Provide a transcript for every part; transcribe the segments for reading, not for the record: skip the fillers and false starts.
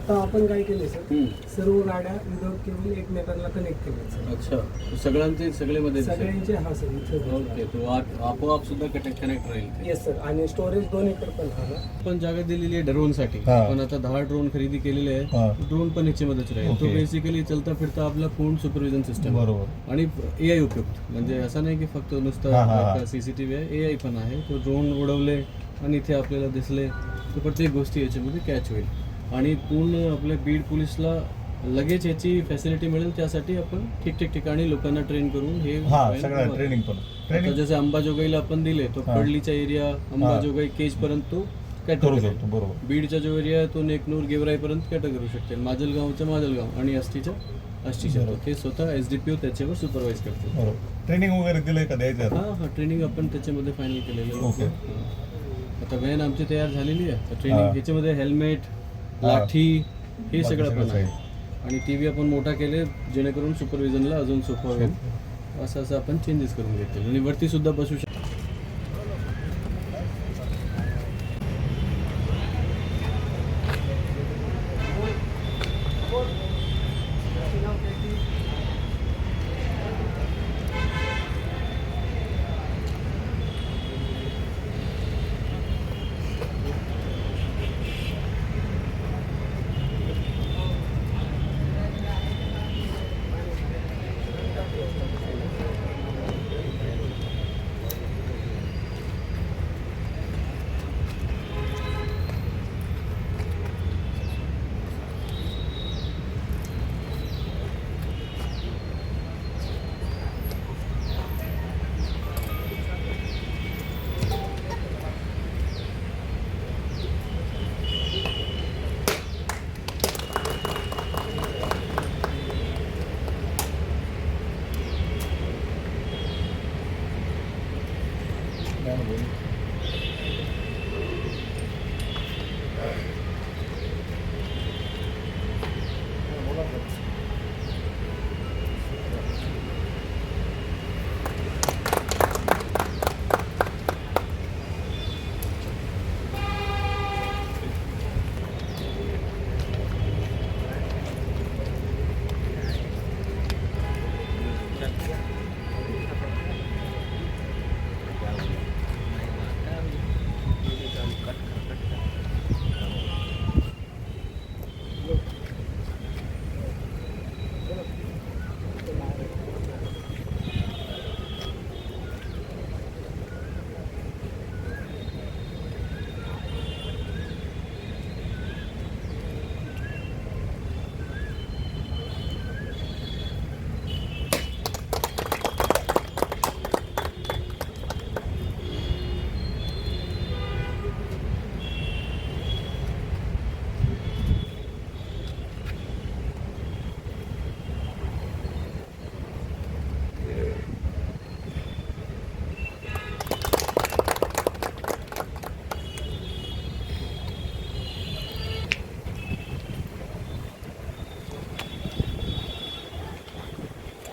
आता आपण काय केले सर, सर्व गाड्या विदाउट केबल एकमेकांना कनेक्ट केल्या सर. अच्छा, सगळ्यांचे सगळेमध्ये सगळ्यांचे हा सर इथं. ओके, तो आपोआप सुद्धा कनेक्ट राहील. Yes sir. आणि स्टोरेज दोन्हीकडे पण हा पण जागा दिलेली आहे ड्रोनसाठी. पण आता 10 ड्रोन खरेदी केलेले आहे. ड्रोन पण याच्यामध्येच राहील. तो बेसिकली चलता फिरता आपला पूर्ण सुपरविजन सिस्टम बरोबर आणि एआय उपयुक्त. म्हणजे असं नाही की फक्त नुसतं सीसीटीव्ही आहे, एआय पण आहे. तो ड्रोन उडवले आणि इथे आपल्याला दिसले तर प्रत्येक गोष्टी याच्यामध्ये कॅच होईल आणि पूर्ण आपल्या बीड पोलीसला लगेच याची फॅसिलिटी मिळेल. त्यासाठी आपण ठिकठिकाणी लोकांना ट्रेन करून हे ट्रेनिंग पण जसे अंबाजोगाईला आपण दिले तो कडलीचा एरिया अंबाजोगाई केज पर्यंत तो कॅटर शकतो. बरोबर. बीडचा जो एरिया तो नेकनूर गेवराई पर्यंत कॅटर करू शकते. माजलगावचा माजलगाव आणि आष्टीच्या ते स्वतः एसडीपीओ त्याच्यावर सुपरवाइज करतो. ट्रेनिंग वगैरे दिलंय का द्यायचं? हा ट्रेनिंग आपण त्याच्यामध्ये फायनल केलेलं आहे. आता व्हॅन आमची तयार झालेली आहे. ट्रेनिंग ह्याच्यामध्ये हेल्मेट, लाठी हे सगळं पण आहे आणि टीव्ही आपण मोठा केले जेणेकरून सुपरविजनला अजून सोपं होईल. असं आपण चेंजेस करून घेतले आणि वरती सुद्धा बसू शकतो.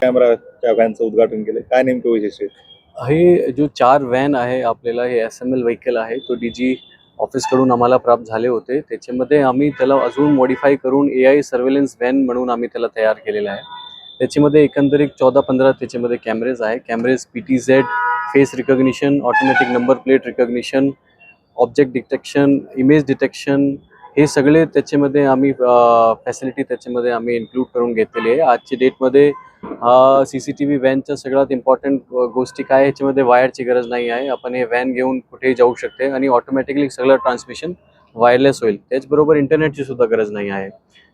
कॅमेराच्या व्हॅनचं उद्घाटन केलं, काय नेमकं वैशिष्ट्य? हे जो 4 व्हॅन आहे आपल्याला हे SML व्हेकल आहे. तो DG ऑफिसकडून आम्हाला प्राप्त झाले होते. त्याच्यामध्ये आम्ही त्याला अजून मॉडिफाय करून AI सर्वेलन्स व्हॅन म्हणून आम्ही त्याला तयार केलेला आहे. त्याच्यामध्ये एकंदरीत 14-15 त्याच्यामध्ये कॅमेरेज आहे. Cameras PTZ, face recognition, automatic number plate recognition, object detection, image detection हे सगळे त्याच्यामध्ये आम्ही फॅसिलिटी त्याच्यामध्ये आम्ही इन्क्लूड करून घेतलेली आहे. आजच्या डेटमध्ये CCTV व्हॅनच्या सगळ्यात इम्पॉर्टंट गोष्टी काय ह्याच्यामध्ये वायरची गरज नाही आहे. आपण हे व्हॅन घेऊन कुठेही जाऊ शकते आणि ऑटोमॅटिकली सगळं ट्रान्समिशन वायरलेस होईल. त्याचबरोबर इंटरनेटची सुद्धा गरज नाही आहे.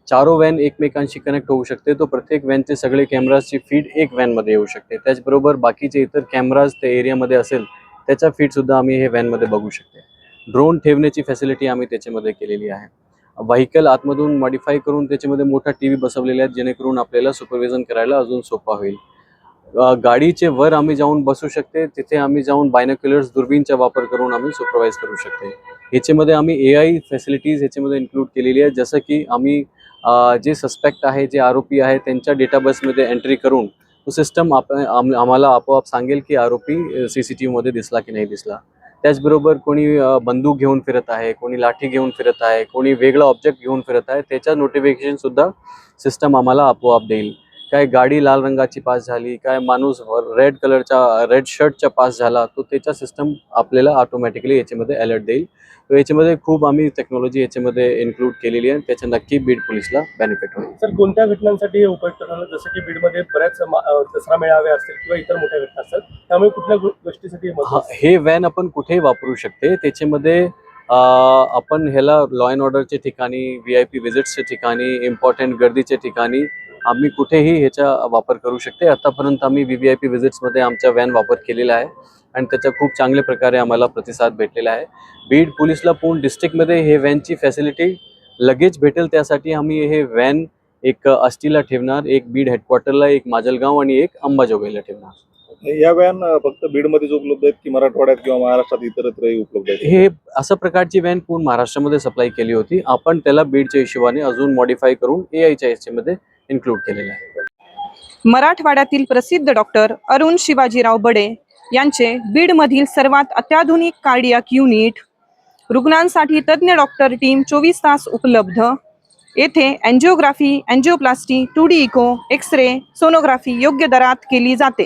4 व्हॅन एकमेकांशी कनेक्ट होऊ शकते. तो प्रत्येक व्हॅनचे सगळे कॅमेराची फीड एक व्हॅनमध्ये येऊ शकते. त्याचबरोबर बाकीचे इतर कॅमेराज त्या एरियामध्ये असेल त्याचा फीड सुद्धा आम्ही हे व्हॅनमध्ये बघू शकते. ड्रोन ठेवण्याची फॅसिलिटी आम्ही त्याच्यामध्ये केलेली आहे. व्हेकल आतमधून मॉडिफाय करून त्याच्यामध्ये मोठा टीव्ही बसवलेला आहे जेणेकरून आपल्याला सुपरविजन करायला अजून सोपा होईल. गाडीचे वर आम्ही जाऊन बसू शकते. तिथे आम्ही जाऊन बायनोक्युलर्स दुर्बीनचा वापर करून आम्ही सुपरवाइज करू शकते. ह्याच्यामध्ये आम्ही AI फॅसिलिटीज ह्याच्यामध्ये इन्क्लूड केलेली आहे. जसं की आम्ही जे सस्पेक्ट आहे, जे आरोपी आहे त्यांच्या डेटाबेसमध्ये एंट्री करून तो सिस्टम आम्हाला आपोआप सांगेल की आरोपी CCTV मध्ये दिसला की नाही दिसला. त्याचबरोबर कोणी बंदूक घेऊन फिरत आहे, कोणी लाठी घेऊन फिरत आहे, कोणी वेगळं ऑब्जेक्ट घेऊन फिरत आहे, त्याच्या नोटिफिकेशन सुद्धा सिस्टम आम्हाला आपोआप देईल. काय गाडी लाल रंगाची पास झाली, काय माणूस रेड शर्टच्या पास झाला, तो त्याचा सिस्टम आपल्याला ऑटोमॅटिकली याच्यामध्ये अलर्ट देईल. तर याच्यामध्ये खूप आम्ही टेक्नॉलॉजी याच्यामध्ये इन्क्लूड केलेली आहे. त्याचा नक्की बीड पोलीसला बेनिफिट होईल. सर, कोणत्या घटनांसाठी हे उपयुक्त ठरलं? जसं की बीडमध्ये बऱ्याच दसरा मेळावे असतील किंवा इतर मोठ्या घटना असतात, त्यामुळे कुठल्या गोष्टीसाठी हे महत्त्वाचं आहे? हे व्हॅन आपण कुठेही वापरू शकते. त्याच्यामध्ये आपण ह्याला लॉ अँड ऑर्डरच्या ठिकाणी, VIP विजिट्सच्या ठिकाणी, इम्पॉर्टंट गर्दीच्या ठिकाणी आम्ही कुठेही ह्याचा वापर करू शकते. आतापर्यंत आम्ही VIP विजिट्समध्ये आमचा व्हॅन वापर केलेला आहे आणि त्याचा खूप चांगल्या प्रकारे आम्हाला प्रतिसाद भेटलेला आहे. बीड पोलीसला पूर्ण डिस्ट्रिक्टमध्ये हे व्हॅनची फॅसिलिटी लगेच भेटेल, त्यासाठी आम्ही हे व्हॅन एक आष्टीला ठेवणार, एक बीड हेडक्वार्टरला, एक माजलगाव आणि एक अंबाजोगाईला ठेवणार. या व्हॅन फक्त बीडमध्येच उपलब्ध आहेत की मराठवाड्यात किंवा महाराष्ट्रात इतरत्रही उपलब्ध आहेत? हे अशा प्रकारची व्हॅन पूर्ण महाराष्ट्रामध्ये सप्लाय केली होती. आपण त्याला बीडच्या हिशोबाने अजून मॉडिफाय करून AIच्या याच्यामध्ये इन्क्लूड केलेलं आहे. मराठवाड्यातील प्रसिद्ध डॉक्टर अरुण शिवाजीराव बडे यांचे बीडमधील सर्वात अत्याधुनिक कार्डियाक युनिट, रुग्णांसाठी तज्ज्ञ डॉक्टर टीम 24 तास उपलब्ध. येथे angiography, angioplasty, 2D echo, X-ray, sonography योग्य दरात केली जाते.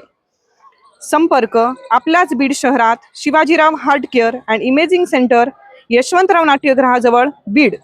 संपर्क आपल्याच बीड शहरात Shivajirao heart care and imaging centre, Yashwantrao नाट्यगृहाजवळ, बीड.